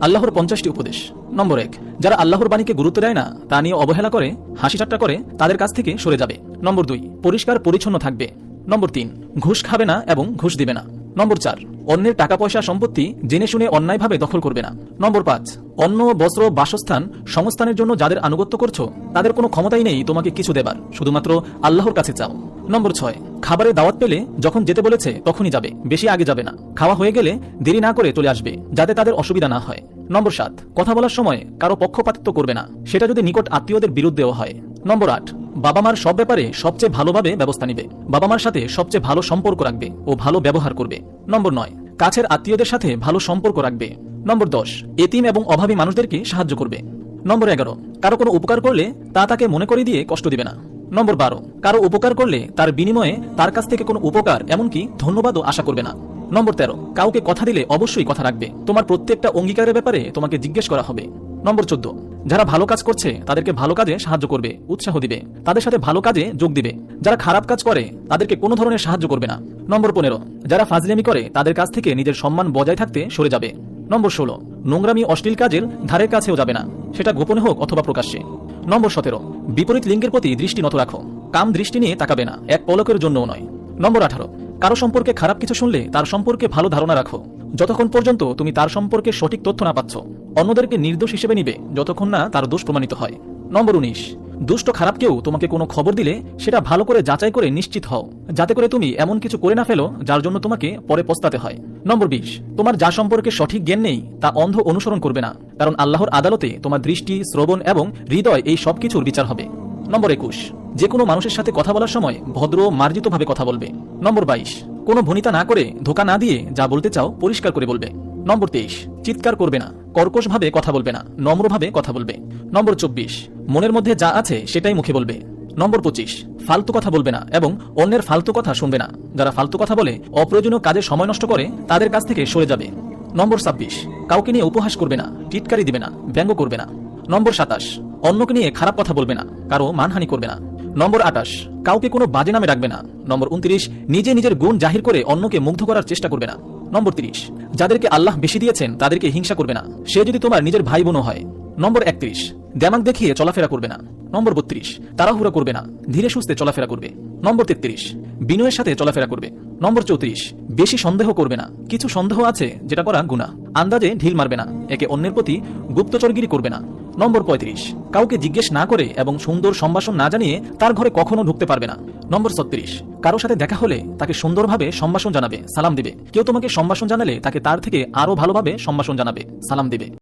আল্লাহর 50টি উপদেশ। নম্বর 1, যারা আল্লাহর বাণীকে গুরুত্ব দেয় না, তা নিয়ে অবহেলা করে, হাসি ঠাট্টা করে, তাদের কাছ থেকে সরে যাবে। নম্বর 2, পরিষ্কার পরিচ্ছন্ন থাকবে। নম্বর 3, ঘুষ খাবে না এবং ঘুষ দিবে না। নম্বর 4, অন্যের টাকা পয়সা সম্পত্তি জেনে শুনে অন্যায়ভাবে দখল করবে না। নম্বর 5, অন্ন বস্ত্র বাসস্থান সংস্থানের জন্য যাদের আনুগত্য করছো তাদের কোনো ক্ষমতাই নেই তোমাকে কিছু দেবার, শুধুমাত্র আল্লাহর কাছে চাও। নম্বর 6, খাবারের দাওয়াত পেলে যখন যেতে বলেছে তখনই যাবে, বেশি আগে যাবে না। খাওয়া হয়ে গেলে দেরি না করে চলে আসবে, যাতে তাদের অসুবিধা না হয়। নম্বর 7, কথা বলার সময় কারো পক্ষপাতিত্ব করবে না, সেটা যদি নিকট আত্মীয়দের বিরুদ্ধেও হয়। নম্বর 8, বাবা মার সব ব্যাপারে সবচেয়ে ভালোভাবে ব্যবস্থা নিবে, বাবা মার সাথে সবচেয়ে ভালো সম্পর্ক রাখবে ও ভালো ব্যবহার করবে। নম্বর 9, কাছের আত্মীয়দের সাথে ভালো সম্পর্ক রাখবে। নম্বর 10, এতিম এবং অভাবী মানুষদেরকে সাহায্য করবে। নম্বর 11, কারো কোনো উপকার করলে তা তাকে মনে করে দিয়ে কষ্ট দিবে না। নম্বর 12, কারো উপকার করলে তার বিনিময়ে তার কাছ থেকে কোনো উপকার এমনকি ধন্যবাদও আশা করবে না। নম্বর 13, কাউকে কথা দিলে অবশ্যই কথা রাখবে, তোমার প্রত্যেকটা অঙ্গীকারের ব্যাপারে তোমাকে জিজ্ঞেস করা হবে। নম্বর 14, যারা ভালো কাজ করছে তাদেরকে ভালো কাজে সাহায্য করবে, উৎসাহ দিবে, তাদের সাথে ভালো কাজে যোগ দিবে। যারা খারাপ কাজ করে তাদেরকে কোনো ধরনের সাহায্য করবে না। নম্বর 15, যারা ফাজলামি করে তাদের কাছ থেকে নিজের সম্মান বজায় থাকতে সরে যাবে। নম্বর 16, নোংরামি অশ্লীল কাজের ধারের কাছেও যাবে না, সেটা গোপনে হোক অথবা প্রকাশ্যে। নম্বর 17, বিপরীত লিঙ্গের প্রতি দৃষ্টি নত রাখো, কাম দৃষ্টি নিয়ে তাকাবে না, এক পলকের জন্যও নয়। নম্বর 18, কারো সম্পর্কে খারাপ কিছু শুনলে তার সম্পর্কে ভালো ধারণা রাখো, যতক্ষণ পর্যন্ত তুমি তার সম্পর্কে সঠিক তথ্য না পাচ্ছ। অন্যদেরকে নির্দোষ হিসেবে নিবে যতক্ষণ না তার দোষ প্রমাণিত হয়। নম্বর 19, দুষ্ট খারাপ কেউ তোমাকে কোনো খবর দিলে সেটা ভালো করে যাচাই করে নিশ্চিত হও, যাতে করে তুমি এমন কিছু করে না ফেলো যার জন্য তোমাকে পরে পস্তাতে হয়। নম্বর 20, তোমার যা সম্পর্কে সঠিক জ্ঞান নেই তা অন্ধ অনুসরণ করবে না, কারণ আল্লাহর আদালতে তোমার দৃষ্টি, শ্রবণ এবং হৃদয় এই সব কিছুর বিচার হবে। নম্বর 21, যে কোনো মানুষের সাথে কথা বলার সময় ভদ্র মার্জিতভাবে কথা বলবে। নম্বর 22, কোনো ভনিতা না করে, ধোঁকা না দিয়ে যা বলতে চাও পরিষ্কার করে বলবে। নম্বর 23, চিৎকার করবে না, কর্কশভাবে কথা বলবে না, নম্রভাবে কথা বলবে। নম্বর 24, মনের মধ্যে যা আছে সেটাই মুখে বলবে। নম্বর 25, ফালতু কথা বলবে না এবং অন্যের ফালতু কথা শুনবে না, যারা ফালতু কথা বলে অপ্রয়োজনীয় কাজে সময় নষ্ট করে তাদের কাছ থেকে সরে যাবে। নম্বর 26, কাউকে নিয়ে উপহাস করবে না, টিটকারি দিবে না, ব্যঙ্গ করবে না। নম্বর 27, অন্যকে নিয়ে খারাপ কথা বলবে না, কারো মানহানি করবে না। নম্বর 28, কাউকে কোনো বাজে নামে ডাকবে না। নম্বর 29, নিজে নিজের গুণ জাহির করে অন্যকে মুগ্ধ করার চেষ্টা করবে না। নম্বর 30, যাদেরকে আল্লাহ বেশি দিয়েছেন তাদেরকে হিংসা করবে না, সে যদি তোমার নিজের ভাই বোনও হয়। নম্বর 31, দেমাগ দেখিয়ে চলাফেরা করবে না। নম্বর 32, তাড়াহুড়া করবে না, ধীরে সুস্থে চলাফেরা করবে। নম্বর 33, বিনয়ের সাথে চলাফেরা করবে। নম্বর 34, বেশি সন্দেহ করবে না, কিছু সন্দেহ আছে যেটা করা গুনাহ। আন্দাজে ঢিল মারবে না, একে অন্যের প্রতি গুপ্তচরগিরি করবে না। নম্বর 35, কাউকে জিজ্ঞেস না করে এবং সুন্দর সম্ভাষণ না জানিয়ে তার ঘরে কখনো ঢুকতে পারবে না। নম্বর 36, কারো সাথে দেখা হলে তাকে সুন্দরভাবে সম্ভাষণ জানাবে, সালাম দিবে। কেউ তোমাকে সম্ভাষণ জানালে তাকে তার থেকে আরো ভালোভাবে সম্ভাষণ জানাবে, সালাম দিবে।